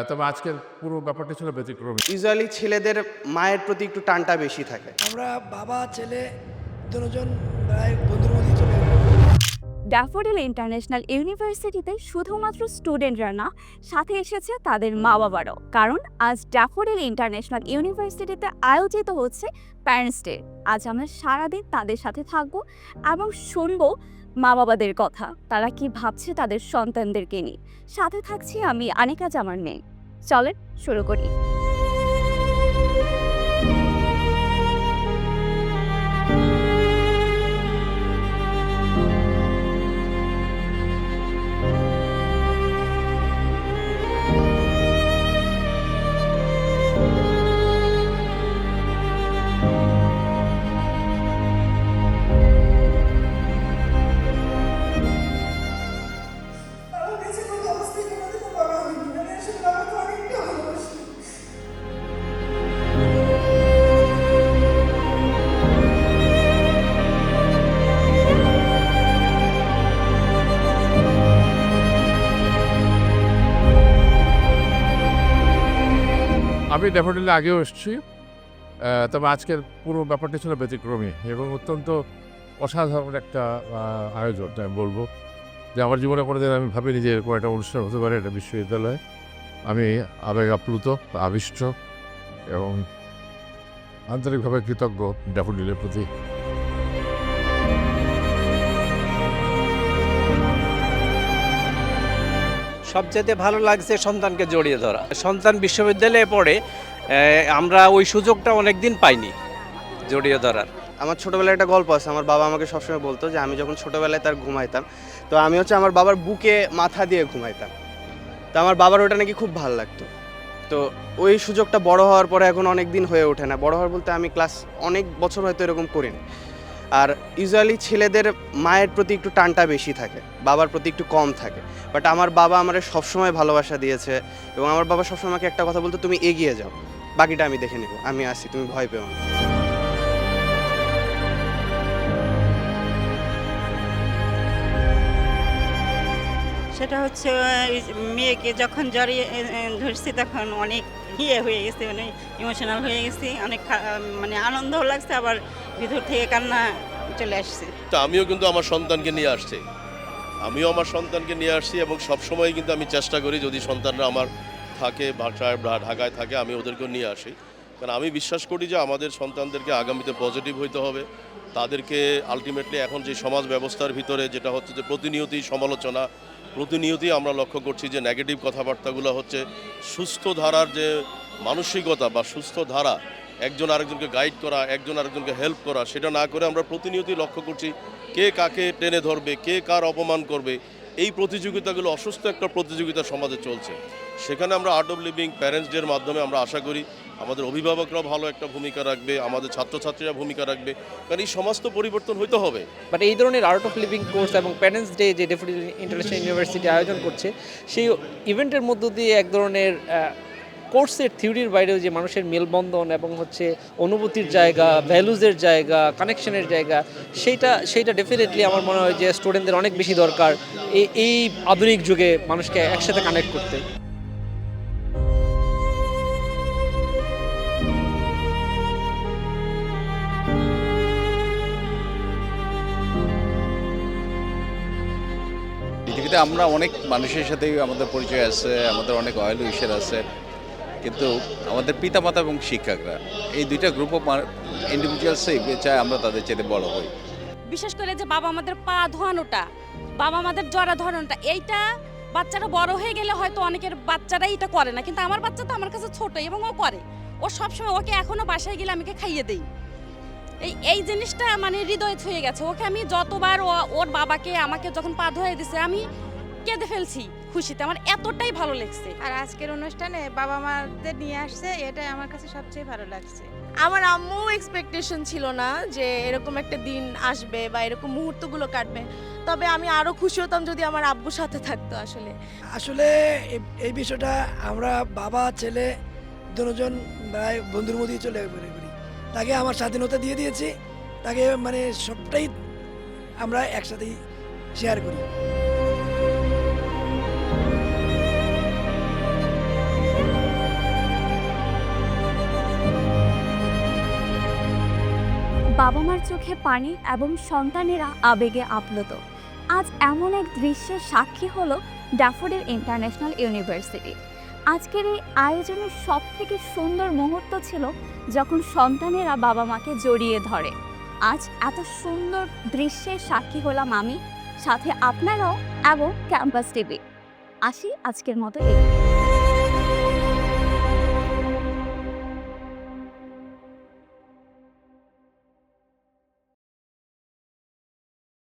তবে আজকের পুরো ব্যাপারটা ছিল ব্যতিক্রমী। ইউজুয়ালি ছেলেদের মায়ের প্রতি একটু টানটা বেশি থাকে। আমরা বাবা ছেলে দুজন প্রায় বন্ধুর মধ্যেই চলে গেল। ড্যাফোডিল ইন্টারন্যাশনাল ইউনিভার্সিটিতে শুধুমাত্র স্টুডেন্টরা না, সাথে এসেছে তাদের মা বাবারাও। কারণ আজ ড্যাফোডিল ইন্টারন্যাশনাল ইউনিভার্সিটিতে আয়োজিত হচ্ছে প্যারেন্টস ডে। আজ আমরা সারাদিন তাদের সাথে থাকবো এবং শুনবো মা বাবাদের কথা, তারা কি ভাবছে তাদের সন্তানদেরকে নিয়ে। সাথে থাকছি আমি আনিকা জামান মেয়ে। চলেন শুরু করি। আমার বেঁচে কোনো অবস্থায় কোনোদিনও বড় হয়নি। মানে আসলে বাবাকে অনেকটা ভালোবাসি। আমি ড্যাফোডিলে আগেও এসেছি, তবে আজকের পুরো ব্যাপারটা ছিল ব্যতিক্রমী এবং অত্যন্ত অসাধারণ একটা আয়োজন আমি বলবো। যে আমার জীবনে কোনোদিন আমি ভাবিনি যে এরকম একটা অনুষ্ঠান হতে পারে এটা বিশ্ববিদ্যালয়ে। আমি আবেগ আপ্লুত, আবিষ্ট এবং আন্তরিকভাবে কৃতজ্ঞ ড্যাফোডিলের প্রতি। সবচেয়ে ভালো লাগছে সন্তানকে জড়িয়ে ধরা। সন্তান বিশ্ববিদ্যালয়ে পড়ে, আমরা ওই সুযোগটা অনেক দিন পাইনি জড়িয়ে ধরার। আমার ছোটোবেলায় একটা গল্প আছে, আমার বাবা আমাকে সবসময় বলতো যে আমি যখন ছোটোবেলায় তার ঘুমাইতাম, তো আমি হচ্ছে আমার বাবার বুকে মাথা দিয়ে ঘুমাইতাম। তো আমার বাবার ওটা নাকি খুব ভালো লাগতো। তো ওই সুযোগটা বড় হওয়ার পরে এখন অনেক দিন হয়ে ওঠে না। বড় হওয়ার বলতে আমি ক্লাস অনেক বছর হয়তো এরকম করিনি। আর ইউজুয়ালি ছেলেদের মায়ের প্রতি একটু টানটা বেশি থাকে, বাবার প্রতি একটু কম থাকে। বাট আমার বাবা আমারে সবসময় ভালোবাসা দিয়েছে এবং আমার বাবা সবসময় আমাকে একটা কথা বলতো, তুমি এগিয়ে যাও, বাকিটা আমি দেখে নেব, আমি আসি, তুমি ভয় পেও না। সেটা হচ্ছে মেয়েকে যখন জড়িয়ে ধরছি তখন অনেক হয়ে গেছে, মানে ইমোশনাল হয়ে গেছি, অনেক মানে আনন্দও লাগছে, আবার ভিতর থেকে কান্না চলে আসছে। তো আমিও কিন্তু আমার সন্তানকে নিয়ে আসছি এবং সবসময় কিন্তু আমি চেষ্টা করি যদি সন্তানরা আমার থাকে বাসায় বা ঢাকায় থাকে আমি ওদেরকেও নিয়ে আসি। কারণ আমি বিশ্বাস করি যে আমাদের সন্তানদেরকে আগামীতে পজিটিভ হইতে হবে। তাদেরকে আলটিমেটলি এখন যে সমাজ ব্যবস্থার ভিতরে যেটা হচ্ছে যে প্রতিনিয়তই সমালোচনা, প্রতিনিয়তই আমরা লক্ষ্য করছি যে নেগেটিভ কথাবার্তাগুলো হচ্ছে, সুস্থ ধারার যে মানসিকতা বা সুস্থ ধারা, একজন আরেকজনকে গাইড করা, একজন আরেকজনকে হেল্প করা, সেটা না করে আমরা প্রতিনিয়তই লক্ষ্য করছি কে কাকে টেনে ধরবে, কে কার অপমান করবে। এই প্রতিযোগিতাগুলো অসুস্থ একটা প্রতিযোগিতা সমাজে চলছে। সেখানে আমরা আর্ট অফ লিভিং প্যারেন্টস ডের মাধ্যমে আমরা আশা করি আমাদের অভিভাবকরাও ভালো একটা ভূমিকা রাখবে, আমাদের ছাত্রছাত্রীরা ভূমিকা রাখবে, কারণ এই সমাজ তো পরিবর্তন হইতে হবে। বাট এই ধরনের আর্ট অফ লিভিং কোর্স এবং প্যারেন্টস ডে যে ড্যাফোডিল ইন্টারন্যাশনাল ইউনিভার্সিটি আয়োজন করছে, সেই ইভেন্টের মধ্য দিয়ে এক ধরনের কোর্সের থিওরির বাইরেও যে মানুষের মেলবন্ধন এবং হচ্ছে অনুভূতির জায়গা, ভ্যালুজের জায়গা, কানেকশনের জায়গা, সেইটা ডেফিনেটলি আমার মনে হয় যে স্টুডেন্টদের অনেক বেশি দরকার এই আধুনিক যুগে মানুষকে একসাথে কানেক্ট করতে। পৃথিবীতে আমরা অনেক মানুষের সাথেই আমাদের পরিচয় আছে, আমাদের অনেক অয়েল উইশের আছে, কিন্তু আমাদের পিতামাতা এবং শিক্ষকরা এই দুইটা গ্রুপ অফ ইন্ডিভিজুয়ালসই চায় আমরা তাদের চেয়ে বড় হই। বিশেষ করে যে বাবা আমাদের পা ধোয়ানোটা, বাবা আমাদের জড়া ধরানোটা, এইটা বাচ্চারা বড় হয়ে গেলে হয়তো অনেকের বাচ্চারাই এটা করে না, কিন্তু আমার বাচ্চা তো আমার কাছে ছোট এবং ও করে। ও সবসময়, ওকে এখনো বাসায় গেলে আমি খাইয়ে দেই। এই জিনিসটা মানে হৃদয়ে ছুঁয়ে গেছে। ওকে আমি যতবার ওর বাবাকে আমাকে যখন পা ধুয়ে দিছে আমি কেঁদে ফেলছি খুশিতে, আমার এতটাই ভালো লাগছে। আর আজকের অনুষ্ঠানে বাবা মাদের নিয়ে আসছে, এটাই আমার কাছে সবচেয়ে ভালো লাগছে। আমার আম্মু এক্সপেকটেশন ছিল না যে এরকম একটা দিন আসবে বা এরকম মুহূর্তগুলো কাটবে, তবে আমি আরো খুশি হতাম যদি আমার আব্বুর সাথে থাকতো। আসলে এই বিষয়টা আমরা বাবা ছেলে দুজন প্রায় বন্ধুর মধ্যেই চলে করি। তাকে আমার স্বাধীনতা দিয়ে দিয়েছি, তাকে মানে সবটাই আমরা একসাথেই শেয়ার করি। বাবা মার চোখে পানি এবং সন্তানেরা আবেগে আপ্লুত। আজ এমন এক দৃশ্যের সাক্ষী হলো ড্যাফোডিল ইন্টারন্যাশনাল ইউনিভার্সিটি। আজকের এই আয়োজনের সব থেকে সুন্দর মুহূর্ত ছিল যখন সন্তানেরা বাবা মাকে জড়িয়ে ধরে। আজ এত সুন্দর দৃশ্যের সাক্ষী হলাম আমি, সাথে আপনারাও এবং ক্যাম্পাস টিভি। আসি আজকের মতো এই